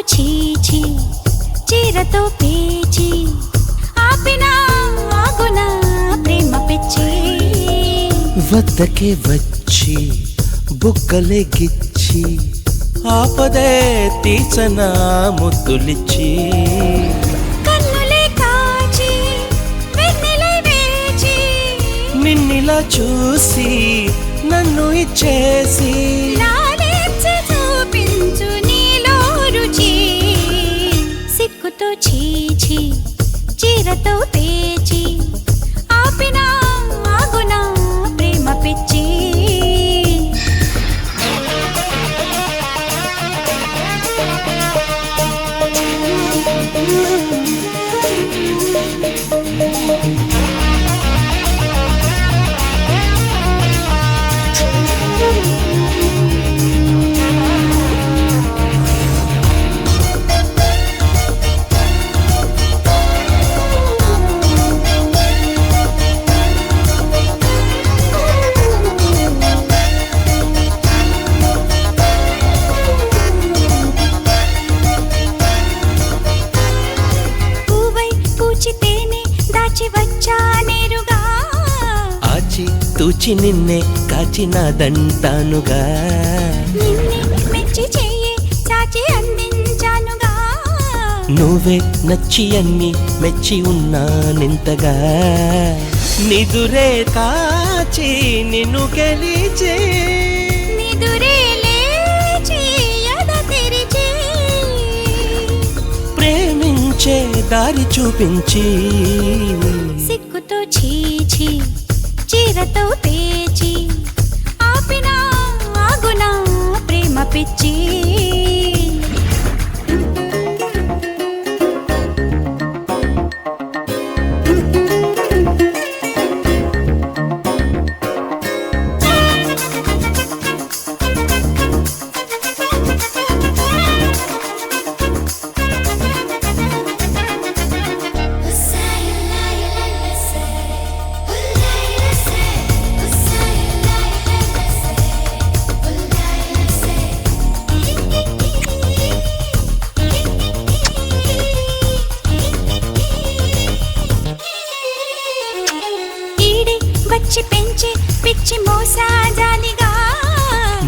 చీచి చీరతో పేచి ఆపినా ఆగునా ప్రేమ పిచ్చి వద్దకే వచ్చి బుగ్గలే గిచ్చి ఆపదే తీసన ముద్దులిచ్చి కన్నులే కాచి వెన్నెలై వేచి నిన్నిలా చూసి నన్ను ఇచ్చేసి లాలించి చూపించు నీలో రుచి సిగ్గుతో చీచి చీరతో పేచి ఆపినా ఆగునా ప్రేమ పిచ్చి ఆచి తూచి నిన్నే కాచినాదంటానుగా నిన్నే మెచ్చి చెయ్యి చాచి అందించానుగా నువ్వే నచ్చి అన్ని మెచ్చి ఉన్నానింతగా నిదురే కాచి నిన్ను గెలిచే నిదురే లేచి ఎద తెరిచి ప్రేమించే దారి చూపించి సిగ్గుతో చీచి చీరతో పేచి ఆపినా ఆగునా ప్రేమ పిచ్చి వచ్చి పెంచి పిచ్చి మోసాజాలిగా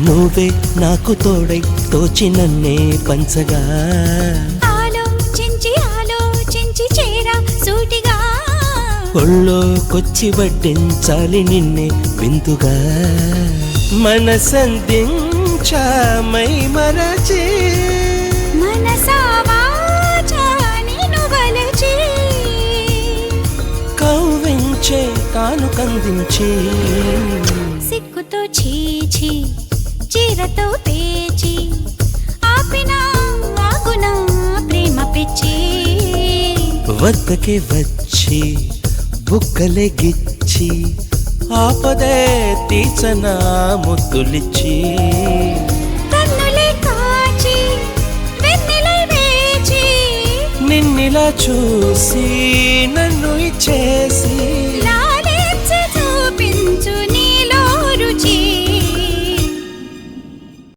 నువ్వే నాకు తోడై తోచి నన్నే పంచగా ఆలోచించి చేరా సూటిగా ఒళ్ళోకొచ్చి వడ్డించాలి నిన్నే విందుగా మనసందించామై మరచి మనసావాచా నిన్ను వలచి కవ్వించే కానుకందించి సిగ్గుతో చీచి చీరతో పేచి ఆపినా ఆగునా ప్రేమ పిచ్చి వద్దకే వచ్చి బుగ్గలే గిచ్చి ఆపదే తీసన ముద్దులిచ్చి కన్నులే కాచి వెన్నెలై వేచి నిన్నిలా చూసి నన్ను ఇచ్చేసి